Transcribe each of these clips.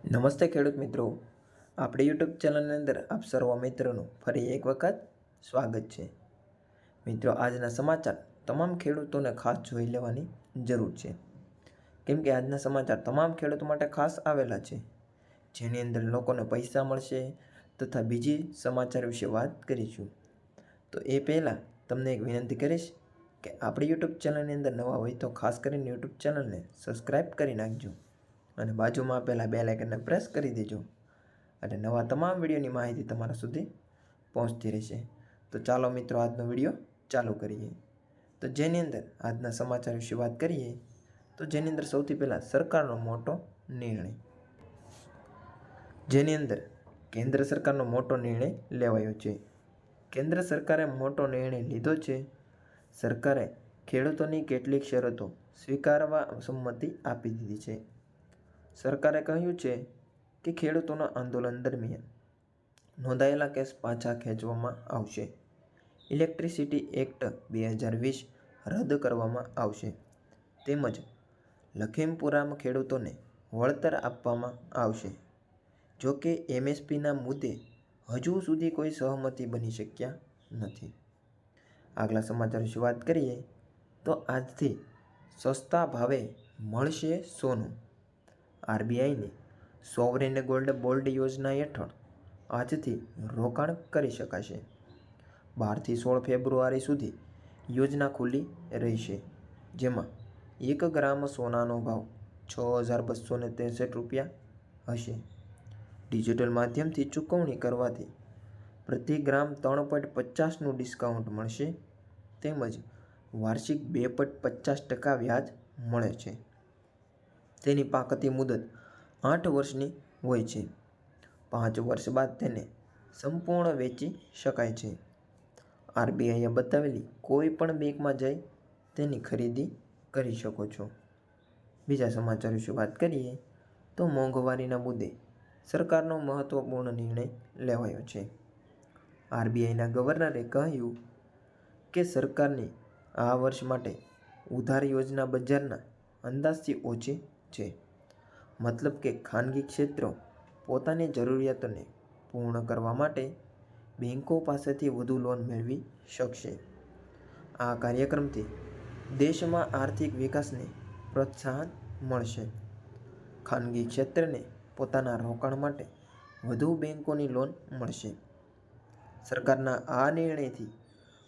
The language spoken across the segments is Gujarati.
નમસ્તે ખેડૂત મિત્રો, આપણી યુટ્યુબ ચેનલની અંદર આપ સર્વ મિત્રોનું ફરી એક વખત સ્વાગત છે. મિત્રો, આજના સમાચાર તમામ ખેડૂતોને ખાસ જોઈ લેવાની જરૂર છે, કેમ કે આજના સમાચાર તમામ ખેડૂતો માટે ખાસ આવેલા છે, જેની અંદર લોકોને પૈસા મળશે તથા બીજી સમાચાર વિશે વાત કરીશું. તો એ પહેલાં તમને એક વિનંતી કરીશ કે આપણી યુટ્યુબ ચેનલની અંદર નવા હોય તો ખાસ કરીને યુટ્યુબ ચેનલને સબસ્ક્રાઈબ કરી નાખજો અને બાજુમાં આપેલા બેલ આઇકનને પ્રેસ કરી દેજો અને નવા તમામ વિડીયોની માહિતી તમારા સુધી પહોંચતી રહેશે. તો ચાલો મિત્રો, આજનો વિડીયો ચાલુ કરીએ. તો જેની અંદર આજના સમાચાર વિશે વાત કરીએ તો જેની અંદર સૌથી પહેલાં સરકારનો મોટો નિર્ણય, જેની અંદર કેન્દ્ર સરકારનો મોટો નિર્ણય લેવાયો છે. કેન્દ્ર સરકારે મોટો નિર્ણય લીધો છે. સરકારે ખેડૂતોની કેટલીક શરતો સ્વીકારવા સંમતિ આપી દીધી છે. સરકારે કહ્યું છે કે ખેડૂતોના આંદોલન દરમિયાન નોંધાયેલા કેસ પાછા ખેંચવામાં આવશે. ઇલેક્ટ્રિસિટી એક્ટ 2020 રદ કરવામાં આવશે. તેમજ લખીમપુરામાં ખેડૂતોને વળતર આપવામાં આવશે. જો કે એમએસપીના મુદ્દે હજુ સુધી કોઈ સહમતિ બની શક્યા નથી. આગલા સમાચાર વિશે વાત કરીએ તો આજથી સસ્તા ભાવે મળશે સોનું. આરબીઆઈની સોવરેન ગોલ્ડ બોન્ડ યોજના હેઠળ આજથી રોકાણ કરી શકાશે. 12 થી 16 ફેબ્રુઆરી સુધી યોજના ખુલ્લી રહેશે, જેમાં 1 ગ્રામ સોનાનો ભાવ ₹6,263 હશે. ડિજિટલ માધ્યમથી ચૂકવણી કરવાથી પ્રતિ ગ્રામ 3.50નું ડિસ્કાઉન્ટ મળશે. તેમજ વાર્ષિક 2.50% વ્યાજ મળે છે. તેની પાકતી મુદત 8 વર્ષની હોય છે. 5 વર્ષ બાદ તેને સંપૂર્ણ વેચી શકાય છે. આરબીઆઈએ બતાવેલી કોઈ પણ બેંકમાં જઈ તેની ખરીદી કરી શકો છો. બીજા સમાચાર વિશે વાત કરીએ તો મોંઘવારીના મુદ્દે સરકારનો મહત્વપૂર્ણ નિર્ણય લેવાયો છે. આરબીઆઈના ગવર્નરે કહ્યું કે સરકારની આ વર્ષ માટે ઉધાર યોજના બજારના અંદાજથી ઓછી છે. મતલબ કે ખાનગી ક્ષેત્રો પોતાની જરૂરિયાતોને પૂર્ણ કરવા માટે બેન્કો પાસેથી વધુ લોન મેળવી શકશે. આ કાર્યક્રમથી દેશમાં આર્થિક વિકાસને પ્રોત્સાહન મળશે. ખાનગી ક્ષેત્રને પોતાના રોકાણ માટે વધુ બેન્કોની લોન મળશે. સરકારના આ નિર્ણયથી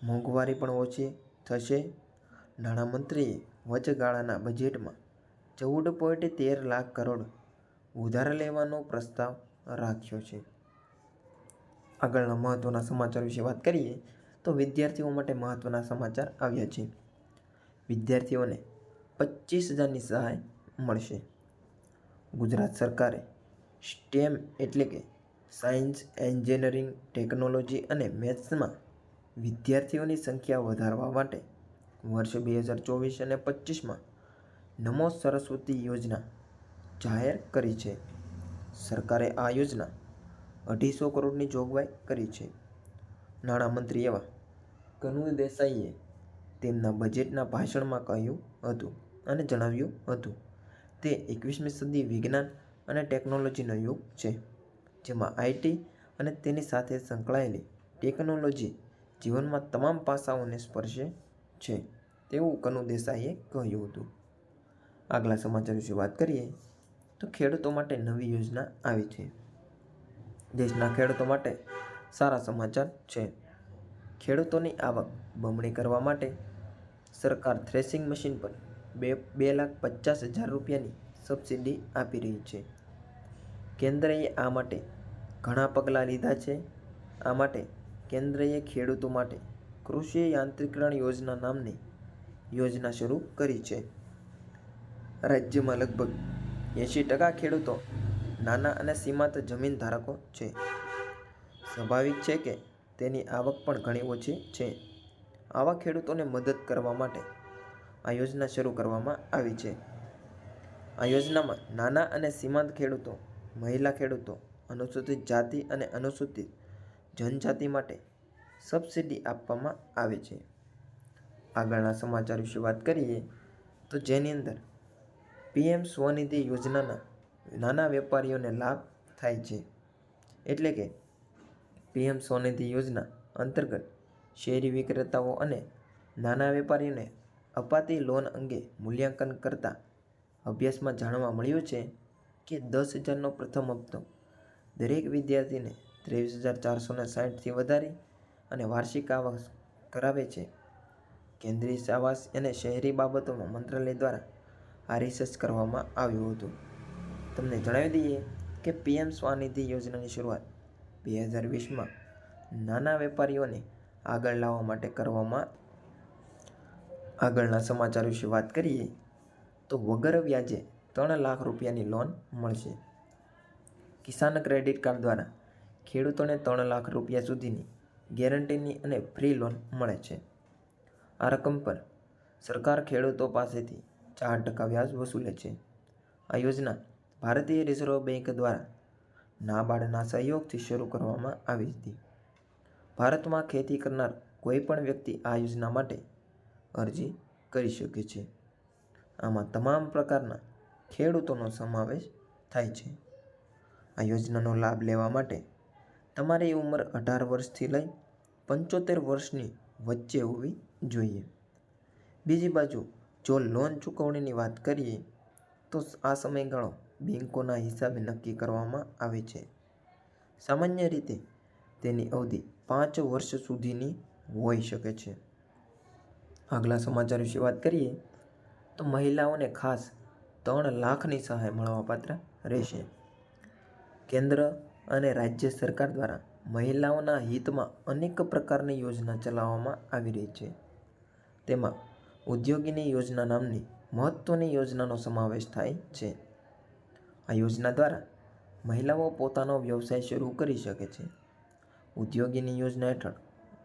મોંઘવારી પણ ઓછી થશે. નાણામંત્રીએ વચગાળાના બજેટમાં 14.13 લાખ કરોડ ઉધાર લેવાનો પ્રસ્તાવ રાખ્યો છે. આગળના મહત્વના સમાચાર વિશે વાત કરીએ તો વિદ્યાર્થીઓ માટે મહત્વના સમાચાર આવ્યા છે. વિદ્યાર્થીઓને 25,000ની સહાય મળશે. ગુજરાત સરકારે સ્ટેમ એટલે કે સાયન્સ, એન્જિનિયરિંગ, ટેકનોલોજી અને મેથ્સમાં વિદ્યાર્થીઓની સંખ્યા વધારવા માટે વર્ષ 2024 અને 25માં નમો સરસ્વતી યોજના જાહેર કરી છે. સરકારે આ યોજના 250 કરોડની જોગવાઈ કરી છે. નાણામંત્રી એવા કનુ દેસાઈએ તેમના બજેટના ભાષણમાં કહ્યું હતું અને જણાવ્યું હતું તે 21મી સદી વિજ્ઞાન અને ટેકનોલોજીનો યુગ છે, જેમાં આઈટી અને તેની સાથે સંકળાયેલી ટેકનોલોજી જીવનમાં તમામ પાસાઓને સ્પર્શે છે, તેવું કનુ દેસાઈએ કહ્યું હતું. આગલા સમાચાર વિશે વાત કરીએ તો ખેડૂતો માટે નવી યોજના આવી છે. દેશના ખેડૂતો માટે સારા સમાચાર છે. ખેડૂતોની આવક બમણી કરવા માટે સરકાર થ્રેશિંગ મશીન પર ₹2,50,000ની સબસિડી આપી રહી છે. કેન્દ્રએ આ માટે ઘણા પગલાં લીધા છે. આ માટે કેન્દ્રએ ખેડૂતો માટે કૃષિ યાંત્રીકરણ યોજના નામની યોજના શરૂ કરી છે. રાજ્યમાં લગભગ 80% ખેડૂતો નાના અને સીમાંત જમીન ધારકો છે. સ્વાભાવિક છે કે તેની આવક પણ ઘણી ઓછી છે. આવા ખેડૂતોને મદદ કરવા માટે આ યોજના શરૂ કરવામાં આવી છે. આ યોજનામાં નાના અને સીમાંત ખેડૂતો, મહિલા ખેડૂતો, અનુસૂચિત જાતિ અને અનુસૂચિત જનજાતિ માટે સબસિડી આપવામાં આવે છે. આગળના સમાચાર વિશે વાત કરીએ તો જેની અંદર પીએમ સ્વનિધિ યોજનાના નાના વેપારીઓને લાભ થાય છે. એટલે કે PM સ્વનિધિ યોજના અંતર્ગત શેરી વિક્રેતાઓ અને નાના વેપારીઓને અપાતી લોન અંગે મૂલ્યાંકન કરતા અભ્યાસમાં જાણવા મળ્યું છે કે 10,000નો પ્રથમ હપ્તો દરેક વિદ્યાર્થીને 23,460થી વધારી અને વાર્ષિક આવક કરાવે છે. કેન્દ્રીય આવાસ અને શહેરી બાબતોમાં મંત્રાલય દ્વારા આ રિસર્ચ કરવામાં આવ્યું હતું. તમને જણાવી દઈએ કે PM સ્વનિધિ યોજનાની શરૂઆત 2020માં નાના વેપારીઓને આગળ લાવવા માટે કરવામાં. આગળના સમાચાર વિશે વાત કરીએ તો વગર વ્યાજે 3 લાખ રૂપિયાની લોન મળશે. કિસાન ક્રેડિટ કાર્ડ દ્વારા ખેડૂતોને 3 લાખ રૂપિયા સુધીની ગેરંટીની અને ફ્રી લોન મળે છે. આ રકમ પર સરકાર ખેડૂતો પાસેથી 4% વ્યાજ વસૂલે છે. આ યોજના ભારતીય રિઝર્વ બેંક દ્વારા નાબાર્ડના સહયોગથી શરૂ કરવામાં આવી હતી. ભારતમાં ખેતી કરનાર કોઈપણ વ્યક્તિ આ યોજના માટે અરજી કરી શકે છે. આમાં તમામ પ્રકારના ખેડૂતોનો સમાવેશ થાય છે. આ યોજનાનો લાભ લેવા માટે તમારી ઉંમર 18 વર્ષથી લઈ 75 વર્ષની વચ્ચે હોવી જોઈએ. બીજી બાજુ જો લોન ચૂકવણીની વાત કરીએ તો આ સમયગાળો બેંકોના હિસાબે નક્કી કરવામાં આવે છે. સામાન્ય રીતે તેની અવધિ 5 વર્ષ સુધીની હોઈ શકે છે. આગલા સમાચાર વિશે વાત કરીએ તો મહિલાઓને ખાસ 3 લાખની સહાય મળવાપાત્ર રહેશે. કેન્દ્ર અને રાજ્ય સરકાર દ્વારા મહિલાઓના હિતમાં અનેક પ્રકારની યોજના ચલાવવામાં આવી રહી છે. તેમાં ઉદ્યોગિની યોજના નામની મહત્વની યોજનાનો સમાવેશ થાય છે. આ યોજના દ્વારા મહિલાઓ પોતાનો વ્યવસાય શરૂ કરી શકે છે. ઉદ્યોગિની યોજના હેઠળ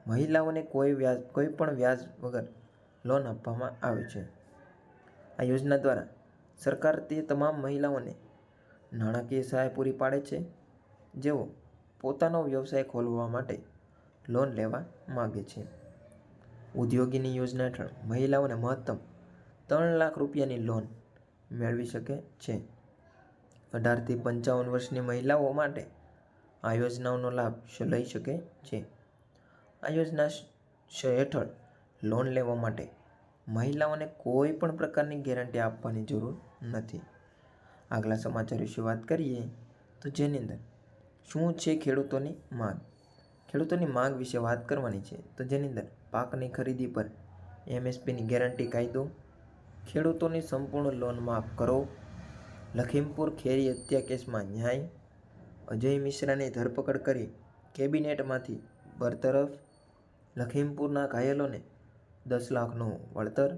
મહિલાઓને કોઈ પણ વ્યાજ વગર લોન આપવામાં આવે છે. આ યોજના દ્વારા સરકાર તે તમામ મહિલાઓને નાણાકીય સહાય પૂરી પાડે છે જેઓ પોતાનો વ્યવસાય ખોલવા માટે લોન લેવા માગે છે. ઉદ્યોગિની યોજના હેઠળ મહિલાઓને મહત્તમ 3 લાખ રૂપિયાની લોન મેળવી શકે છે. 18થી 55 વર્ષની મહિલાઓ માટે આ યોજનાઓનો લાભ લઈ શકે છે. આ યોજના હેઠળ લોન લેવા માટે મહિલાઓને કોઈ પણ પ્રકારની ગેરંટી આપવાની જરૂર નથી. આગલા સમાચાર વિશે વાત કરીએ તો જેની અંદર શું છે ખેડૂતોની માંગ. ખેડૂતોની માંગ વિશે વાત કરવાની છે તો જેની અંદર પાકની ખરીદી પર MSPની ગેરંટી કાયદો, ખેડૂતોની સંપૂર્ણ લોન માફ કરો, લખીમપુર ખેરી હત્યા કેસમાં ન્યાય, અજય મિશ્રાની ધરપકડ કરી કેબિનેટમાંથી બરતરફ, લખીમપુરના ઘાયલોને 10 લાખનું વળતર,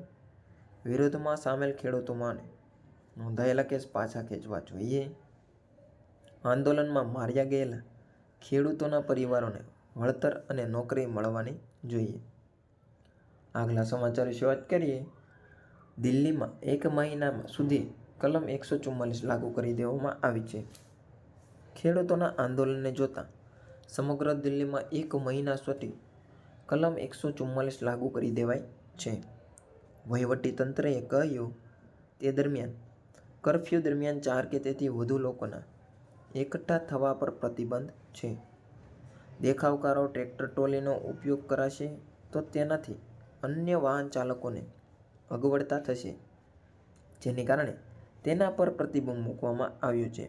વિરોધમાં સામેલ ખેડૂતોમાં નોંધાયેલા કેસ પાછા ખેંચવા જોઈએ, આંદોલનમાં માર્યા ગયેલા ખેડૂતોના પરિવારોને વળતર અને નોકરી મળવાની જોઈએ. આગલા સમાચાર વિશે વાત કરીએ. દિલ્હીમાં 1 મહિના સુધી કલમ 144 લાગુ કરી દેવામાં આવી છે. ખેડૂતોના આંદોલનને જોતા સમગ્ર દિલ્હીમાં 1 મહિના સુધી કલમ 144 લાગુ કરી દેવાય છે. વહીવટી તંત્રએ કહ્યું તે દરમિયાન કર્ફ્યુ દરમિયાન 4 કે તેથી વધુ લોકોના એકઠા થવા પર પ્રતિબંધ છે. દેખાવકારો ટ્રેક્ટર ટ્રોલીનો ઉપયોગ કરાશે તો તેનાથી અન્ય વાહન ચાલકોને અગવડતા થશે, જેને કારણે તેના પર પ્રતિબંધ મૂકવામાં આવ્યો છે.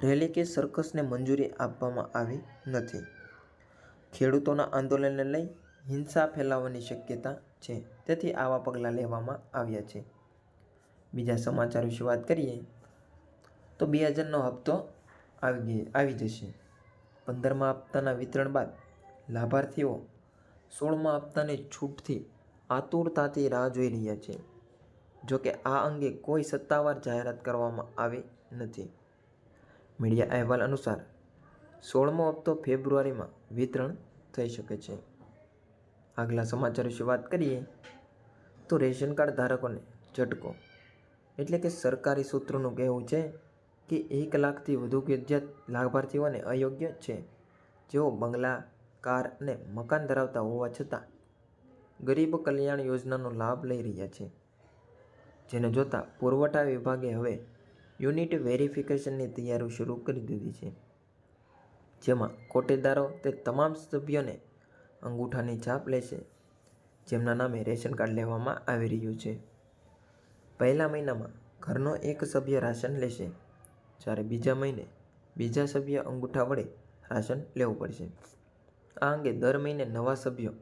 રેલી કે સર્કસને મંજૂરી આપવામાં આવી નથી. ખેડૂતોના આંદોલનને લઈ હિંસા ફેલાવાની શક્યતા છે, તેથી આવા પગલાં લેવામાં આવ્યા છે. બીજા સમાચાર વિશે વાત કરીએ તો 2000નો હપ્તો આવી જશે. 15મા હપ્તાના વિતરણ બાદ લાભાર્થીઓ 16મા હપ્તાની છૂટથી આતુરતાથી રાહ જોઈ રહ્યા છે. જોકે આ અંગે કોઈ સત્તાવાર જાહેરાત કરવામાં આવી નથી. મીડિયા અહેવાલ અનુસાર 16મો હપ્તો ફેબ્રુઆરીમાં વિતરણ થઈ શકે છે. આગલા સમાચાર વિશે વાત કરીએ તો રેશન કાર્ડ ધારકોને ઝટકો. એટલે કે સરકારી સૂત્રોનું કહેવું છે કે 1 લાખથી વધુ ફરજિયાત લાભાર્થીઓને અયોગ્ય છે જેઓ બંગલા, કાર અને મકાન ધરાવતા હોવા છતાં ગરીબ કલ્યાણ યોજનાનો લાભ લઈ રહ્યા છે. જેને જોતા પુરવઠા વિભાગે હવે યુનિટ વેરિફિકેશનની તૈયારી શરૂ કરી દીધી છે, જેમાં કોટેદારો તે તમામ સભ્યોને અંગૂઠાની છાપ લેશે જેમના નામે રેશન કાર્ડ લેવામાં આવી રહ્યું છે. પહેલા મહિનામાં ઘરનો એક સભ્ય રાશન લેશે, જ્યારે બીજા મહિને બીજા સભ્ય અંગૂઠા વડે રાશન લેવું પડશે. આ અંગે દર મહિને નવા સભ્યો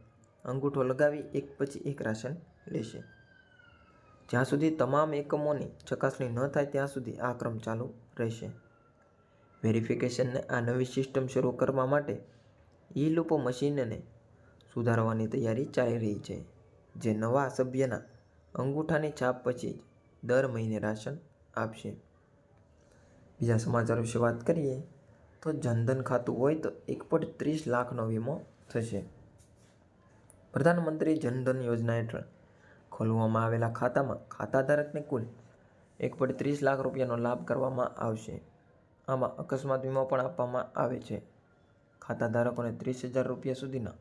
અંગૂઠો લગાવી એક પછી એક રાશન લેશે. જ્યાં સુધી તમામ એકમોની ચકાસણી ન થાય ત્યાં સુધી આ ક્રમ ચાલુ રહેશે. વેરિફિકેશનને આ નવી સિસ્ટમ શરૂ કરવા માટે ઈ-લૂપ મશીનને સુધારવાની તૈયારી ચાલી રહી છે, જે નવા સભ્યના અંગૂઠાની છાપ પછી જ દર મહિને રાશન આપશે. બીજા સમાચાર વિશે વાત કરીએ તો જનધન ખાતું હોય તો 1.30 લાખનો વીમો થશે. પ્રધાનમંત્રી જનધન યોજના હેઠળ ખોલવામાં આવેલા ખાતામાં ખાતાધારકને કુલ 1.30 લાખ રૂપિયાનો લાભ કરવામાં આવશે. આમાં અકસ્માત વીમો પણ આપવામાં આવે છે. ખાતાધારકોને 30,000 રૂપિયા સુધીના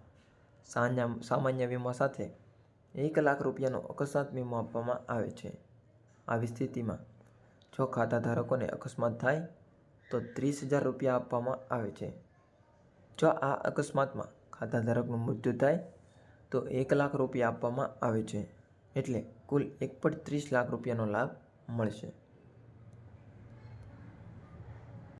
સામાન્ય વીમા સાથે 1 લાખ રૂપિયાનો અકસ્માત વીમો આપવામાં આવે છે. આવી સ્થિતિમાં જો ખાતાધારકોને અકસ્માત થાય તો 30,000 રૂપિયા આપવામાં આવે છે. જો આ અકસ્માતમાં ખાતાધારકનું મૃત્યુ થાય તો 1 લાખ રૂપિયા આપવામાં આવે છે. એટલે કુલ 1.30 લાખ રૂપિયાનો લાભ મળશે.